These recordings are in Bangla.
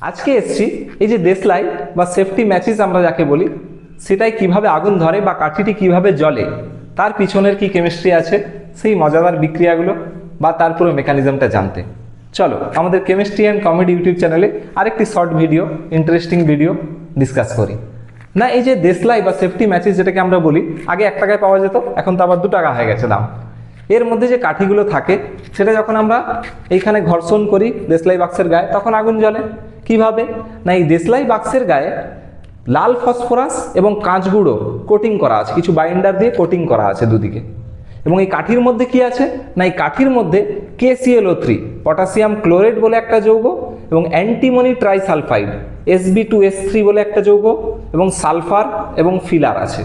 আজকে এসছি এই যে দেশলাই বা সেফটি ম্যাচিস আমরা যাকে বলি, সেটাই কিভাবে আগুন ধরে বা কাঠিটি কিভাবে জ্বলে, তার পিছনের কি কেমিস্ট্রি আছে, সেই মজাদার বিক্রিয়াগুলো বা তার পুরো মেকানিজমটা জানতে চলো আমাদের কেমিস্ট্রি অ্যান্ড কমেডি ইউটিউব চ্যানেলে আরেকটি short video, interesting video discuss করি। না, এই যে দেশলাই বা সেফটি ম্যাচিস যেটাকে আমরা বলি, আগে 1 টাকায় পাওয়া যেত, এখন তো আবার 2 টাকা হয়ে গেছে দাম। এর মধ্যে যে কাঠিগুলো থাকে সেটা যখন আমরা এইখানে ঘর্ষণ করি দেশলাই বাক্সের গায়ে, তখন আগুন জ্বলে। কিভাবে? না, এই দেশলাই বাক্সের গায়ে লাল ফসফরাস এবং কাঁচ গুঁড়ো কোটিং করা আছে, কিছু বাইন্ডার দিয়ে কোটিং করা আছে দুদিকে। এবং এই কাঠির মধ্যে কি আছে? না, এই কাঠির মধ্যে KClO3 পটাশিয়াম ক্লোরাইড বলে একটা যৌগ এবং অ্যান্টিমনি ট্রাইসালফাইড Sb2S3 বলে একটা যৌগ এবং সালফার এবং ফিলার আছে।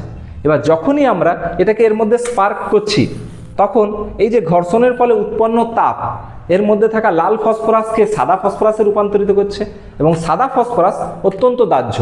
এবার যখনই আমরা এটাকে এর মধ্যে স্পার্ক করছি, তখন এই যে ঘর্ষণের ফলে উৎপন্ন তাপ এর মধ্যে থাকা লাল ফসফরাসকে সাদা ফসফরাসে রূপান্তরিত করছে এবং সাদা ফসফরাস অত্যন্ত দাহ্য,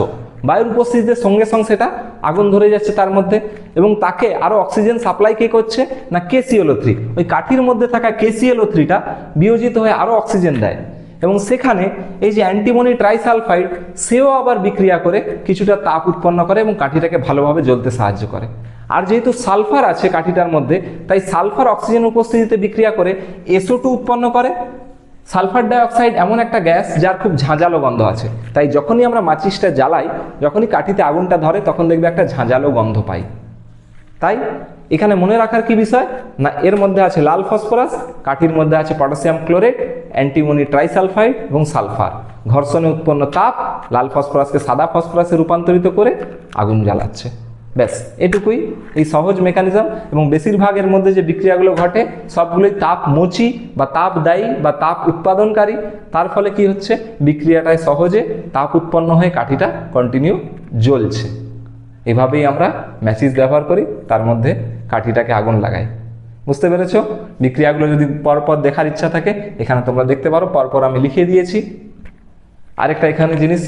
বায়ুর উপস্থিতিতে সঙ্গে সঙ্গে সেটা আগুন ধরে যাচ্ছে তার মধ্যে এবং তাকে আরও অক্সিজেন সাপ্লাই কে করছে? না, KClO3। ওই কাঠির মধ্যে থাকা KClO3টা বিয়োজিত হয়ে আরও অক্সিজেন দেয় এবং সেখানে এই যে অ্যান্টিমনি ট্রাইসালফাইড সেও আবার বিক্রিয়া করে কিছুটা তাপ উৎপন্ন করে এবং কাঠিটাকে ভালোভাবে জ্বলতে সাহায্য করে। আর যেহেতু সালফার আছে কাঠিটার মধ্যে, তাই সালফার অক্সিজেন উপস্থিতিতে বিক্রিয়া করে SO2 উৎপন্ন করে। সালফার ডাইঅক্সাইড এমন একটা গ্যাস যার খুব ঝাঁঝালো গন্ধ আছে, তাই যখনই আমরা মাচিসটা জ্বালাই, যখনই কাঠিতে আগুনটা ধরে, তখন দেখবে একটা ঝাঁঝালো গন্ধ পাই। তাই এখানে মনে রাখার কি বিষয়? না, এর মধ্যে আছে লাল ফসফরাস, কাঠির মধ্যে আছে পটাশিয়াম ক্লোরাইড, অ্যান্টিমনি ট্রাইসালফাইড এবং সালফার। ঘর্ষণে উৎপন্ন তাপ লাল ফসফরাসকে সাদা ফসফরাসে রূপান্তরিত করে আগুন জ্বালাচ্ছে। ব্যাস, এটুকুই এই সহজ মেকানিজম। এবং বেশিরভাগের মধ্যে যে বিক্রিয়াগুলো ঘটে সবগুলোই তাপ মোচি বা তাপ দায়ী বা তাপ উৎপাদনকারী। তার ফলে কি হচ্ছে? বিক্রিয়াটায় সহজে তাপ উৎপন্ন হয়ে কাঠিটা কন্টিনিউ জ্বলছে। এভাবেই আমরা ম্যাচিস ব্যবহার করি, তার মধ্যে কাঠিটাকে আগুন লাগাই। বুঝতে পেরেছো? বিক্রিয়াগুলো যদি পরপর দেখার ইচ্ছা থাকে এখানে তোমরা দেখতে পারো, পরপর আমি লিখে দিয়েছি। আরেকটা এখানে জিনিস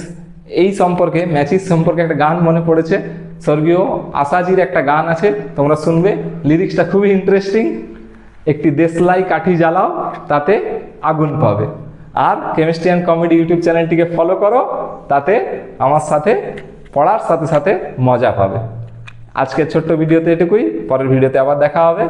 এই সম্পর্কে, ম্যাচিস সম্পর্কে একটা গান মনে পড়েছে, স্বর্গীয় আশাজির একটা গান আছে, তোমরা শুনবে, লিরিক্সটা খুবই ইন্টারেস্টিং। একটি দেশলাই কাঠি জ্বালাও তাতে আগুন পাবে। আর কেমিস্ট্রি অ্যান্ড কমেডি ইউটিউব চ্যানেলটিকে ফলো করো, তাতে আমার সাথে পড়ার সাথে সাথে মজা পাবে। আজকের ছোট্ট ভিডিওতে এটুকুই, পরের ভিডিওতে আবার দেখা হবে।